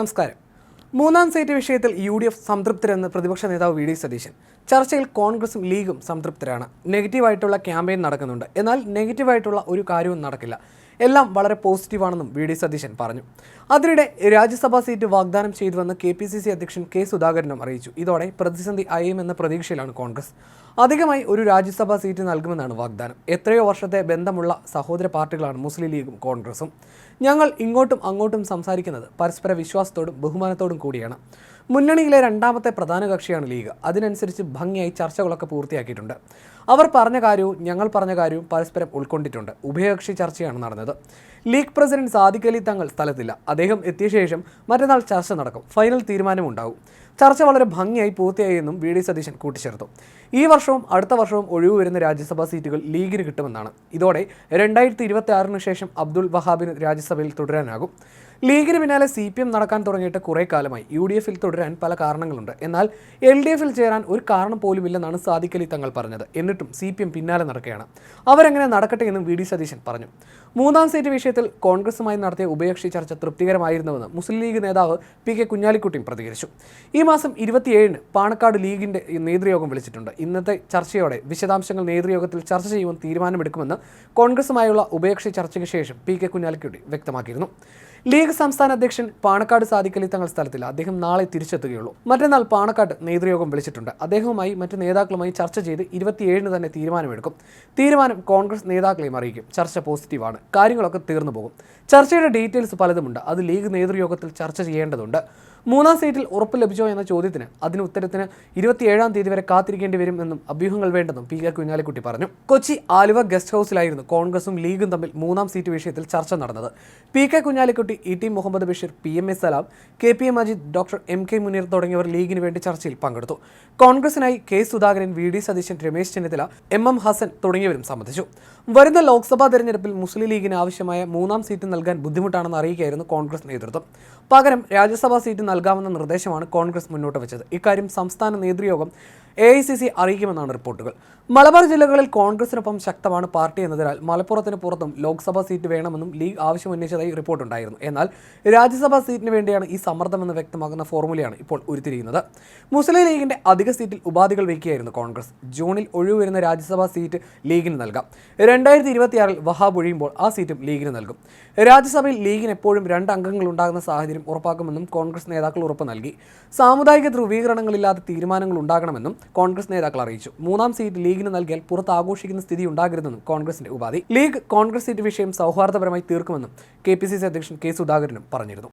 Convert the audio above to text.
നമസ്കാരം. മൂന്നാം സീറ്റ് വിഷയത്തിൽ UDF സംതൃപ്തരെന്ന് പ്രതിപക്ഷ നേതാവ് വി ഡി സതീശൻ. ചർച്ചയിൽ കോൺഗ്രസും ലീഗും സംതൃപ്തരാണ്. നെഗറ്റീവായിട്ടുള്ള ക്യാമ്പയിൻ നടക്കുന്നുണ്ട്. എന്നാൽ നെഗറ്റീവായിട്ടുള്ള ഒരു കാര്യവും നടക്കില്ല. എല്ലാം വളരെ പോസിറ്റീവാണെന്നും വി ഡി സതീശൻ പറഞ്ഞു. അതിനിടെ രാജ്യസഭാ സീറ്റ് വാഗ്ദാനം ചെയ്തുവെന്ന് KPCC അധ്യക്ഷൻ കെ സുധാകരനും അറിയിച്ചു. ഇതോടെ പ്രതിസന്ധി അയയുമെന്ന പ്രതീക്ഷയിലാണ് കോൺഗ്രസ്. അധികമായി ഒരു രാജ്യസഭാ സീറ്റ് നൽകുമെന്നാണ് വാഗ്ദാനം. എത്രയോ വർഷത്തെ ബന്ധമുള്ള സഹോദര പാർട്ടികളാണ് മുസ്ലിം ലീഗും കോൺഗ്രസും. ഞങ്ങൾ ഇങ്ങോട്ടും അങ്ങോട്ടും സംസാരിക്കുന്നത് പരസ്പര വിശ്വാസത്തോടും ബഹുമാനത്തോടും കൂടിയാണ്. മുന്നണിയിലെ രണ്ടാമത്തെ പ്രധാന കക്ഷിയാണ് ലീഗ്. അതിനനുസരിച്ച് ഭംഗിയായി ചർച്ചകളൊക്കെ പൂർത്തിയാക്കിയിട്ടുണ്ട്. അവർ പറഞ്ഞ കാര്യവും ഞങ്ങൾ പറഞ്ഞ കാര്യവും പരസ്പരം ഉൾക്കൊണ്ടിട്ടുണ്ട്. ഉഭയകക്ഷി ചർച്ചയാണ് നടന്നത്. ലീഗ് പ്രസിഡന്റ് സാദിഖ് അലി തങ്ങൾ സ്ഥലത്തില്ല. അദ്ദേഹം എത്തിയ ശേഷം മറ്റന്നാൾ ചർച്ച നടക്കും. ഫൈനൽ തീരുമാനമുണ്ടാകും. ചർച്ച വളരെ ഭംഗിയായി പൂർത്തിയായെന്നും വി ഡി സതീശൻ കൂട്ടിച്ചേർത്തു. ഈ വർഷവും അടുത്ത വർഷവും ഒഴിവ് വരുന്ന രാജ്യസഭാ സീറ്റുകൾ ലീഗിന് കിട്ടുമെന്നാണ്. ഇതോടെ 2026 ശേഷം അബ്ദുൽ വഹാബിന് രാജ്യസഭയിൽ തുടരാനാകും. ലീഗിന് പിന്നാലെ CPM നടക്കാൻ തുടങ്ങിയിട്ട് കുറേ കാലമായി. UDFൽ തുടരാൻ പല കാരണങ്ങളുണ്ട്. എന്നാൽ LDFൽ ചേരാൻ ഒരു കാരണം പോലുമില്ലെന്നാണ് സാദിഖ് അലി തങ്ങൾ പറഞ്ഞത്. എന്നിട്ടും CPM പിന്നാലെ നടക്കുകയാണ്. അവരെങ്ങനെ നടക്കട്ടെ എന്നും വി ഡി സതീശൻ പറഞ്ഞു. മൂന്നാം സീറ്റ് വിഷയത്തിൽ കോൺഗ്രസുമായി നടത്തിയ ഉഭയകക്ഷി ചർച്ച തൃപ്തികരമായിരുന്നുവെന്ന് മുസ്ലിം ലീഗ് നേതാവ് PK കുഞ്ഞാലിക്കുട്ടിയും പ്രതികരിച്ചു. ഈ മാസം 27-ന് പാണക്കാട് ലീഗിന്റെ നേതൃയോഗം വിളിച്ചിട്ടുണ്ട്. ഇന്നത്തെ ചർച്ചയോടെ വിശദാംശങ്ങൾ നേതൃയോഗത്തിൽ ചർച്ച ചെയ്യുമെന്ന് തീരുമാനമെടുക്കുമെന്ന് കോൺഗ്രസുമായുള്ള ഉഭയകക്ഷി ചർച്ചയ്ക്ക് ശേഷം PK കുഞ്ഞാലിക്കുട്ടി വ്യക്തമാക്കിയിരുന്നു. ലീഗ് സംസ്ഥാന അധ്യക്ഷൻ പാണക്കാട് സാദിഖ് അലി തങ്ങൾ സ്ഥലത്തില്ല. അദ്ദേഹം നാളെ തിരിച്ചെത്തുകയുള്ളൂ. മറ്റന്നാൾ പാണക്കാട് നേതൃയോഗം വിളിച്ചിട്ടുണ്ട്. അദ്ദേഹവുമായി മറ്റ് നേതാക്കളുമായി ചർച്ച ചെയ്ത് 27-ന് തന്നെ തീരുമാനമെടുക്കും. തീരുമാനം കോൺഗ്രസ് നേതാക്കളെയും അറിയിക്കും. ചർച്ച പോസിറ്റീവാണ്. കാര്യങ്ങളൊക്കെ തീർന്നു പോകും. ചർച്ചയുടെ ഡീറ്റെയിൽസ് പലതുമുണ്ട്. അത് ലീഗ് നേതൃയോഗത്തിൽ ചർച്ച ചെയ്യേണ്ടതുണ്ട്. മൂന്നാം സീറ്റിൽ ഉറപ്പ് ലഭിച്ചോ എന്ന ചോദ്യത്തിന് ഉത്തരത്തിന് 27-ാം തീയതി വരെ കാത്തിരിക്കേണ്ടി വരുമെന്നും അഭ്യൂഹങ്ങൾ വേണ്ടെന്നും PK കുഞ്ഞാലിക്കുട്ടി പറഞ്ഞു. കൊച്ചി ആലുവ ഗസ്റ്റ് ഹൗസിലായിരുന്നു കോൺഗ്രസും ലീഗും തമ്മിൽ മൂന്നാം സീറ്റ് വിഷയത്തിൽ ചർച്ച നടന്നത്. PK Kunhalikutty, ET Muhammad Basheer, PMA Salam, KPA Majeed, doctor MK Muneer തുടങ്ങിയവർ ലീഗിന് വേണ്ടി ചർച്ചയിൽ പങ്കെടുത്തു. കോൺഗ്രസിനായി K Sudhakaran, VD Satheesan, Ramesh Chennithala, MM Hasan തുടങ്ങിയവരും സംബന്ധിച്ചു. വരുന്ന ലോക്സഭാ തെരഞ്ഞെടുപ്പിൽ മുസ്ലിം ലീഗിന് ആവശ്യമായ മൂന്നാം സീറ്റ് നൽകാൻ ബുദ്ധിമുട്ടാണെന്ന് അറിയിക്കുകയായിരുന്നു കോൺഗ്രസ് നേതൃത്വം. പകരം രാജ്യസഭാ സീറ്റ് നൽകാമെന്ന നിർദ്ദേശമാണ് കോൺഗ്രസ് മുന്നോട്ട് വെച്ചത്. ഇക്കാര്യം സംസ്ഥാന നേതൃയോഗം AICC അറിയിക്കുമെന്നാണ് റിപ്പോർട്ടുകൾ. മലബാർ ജില്ലകളിൽ കോൺഗ്രസിനൊപ്പം ശക്തമാണ് പാർട്ടി എന്നതിനാൽ മലപ്പുറത്തിന് പുറത്തും ലോക്സഭാ സീറ്റ് വേണമെന്നും ലീഗ് ആവശ്യമുന്നയിച്ചതായി റിപ്പോർട്ടുണ്ടായിരുന്നു. എന്നാൽ രാജ്യസഭാ സീറ്റിന് വേണ്ടിയാണ് ഈ സമ്മർദ്ദമെന്ന് വ്യക്തമാക്കുന്ന ഫോർമുലയാണ് ഇപ്പോൾ ഉരുത്തിരിയുന്നത്. മുസ്ലിം ലീഗിന്റെ അധിക സീറ്റിൽ ഉപാധികൾ വയ്ക്കുകയായിരുന്നു കോൺഗ്രസ്. ജൂണിൽ ഒഴിവ് വരുന്ന രാജ്യസഭാ സീറ്റ് ലീഗിന് നൽകാം. 2026-ൽ വഹാബ് ഒഴിയുമ്പോൾ ആ സീറ്റും ലീഗിന് നൽകും. രാജ്യസഭയിൽ ലീഗിന് എപ്പോഴും 2 അംഗങ്ങൾ ഉണ്ടാകുന്ന സാഹചര്യം ഉറപ്പാക്കുമെന്നും കോൺഗ്രസ് നേതാക്കൾ ഉറപ്പ് നൽകി. സാമുദായിക ധ്രുവീകരണങ്ങളില്ലാതെ തീരുമാനങ്ങൾ ഉണ്ടാകണമെന്നും കോൺഗ്രസ് നേതാക്കൾ അറിയിച്ചു. മൂന്നാം സീറ്റ് ലീഗിന് നൽകിയാൽ പുറത്ത് ആഘോഷിക്കുന്ന സ്ഥിതി ഉണ്ടാകരുതെന്നും കോൺഗ്രസിന്റെ ഉപാധി. ലീഗ് കോൺഗ്രസ് സീറ്റ് വിഷയം സൗഹാർദ്ദപരമായി തീർക്കുമെന്നും KPCC അധ്യക്ഷൻ K സുധാകരനും പറഞ്ഞിരുന്നു.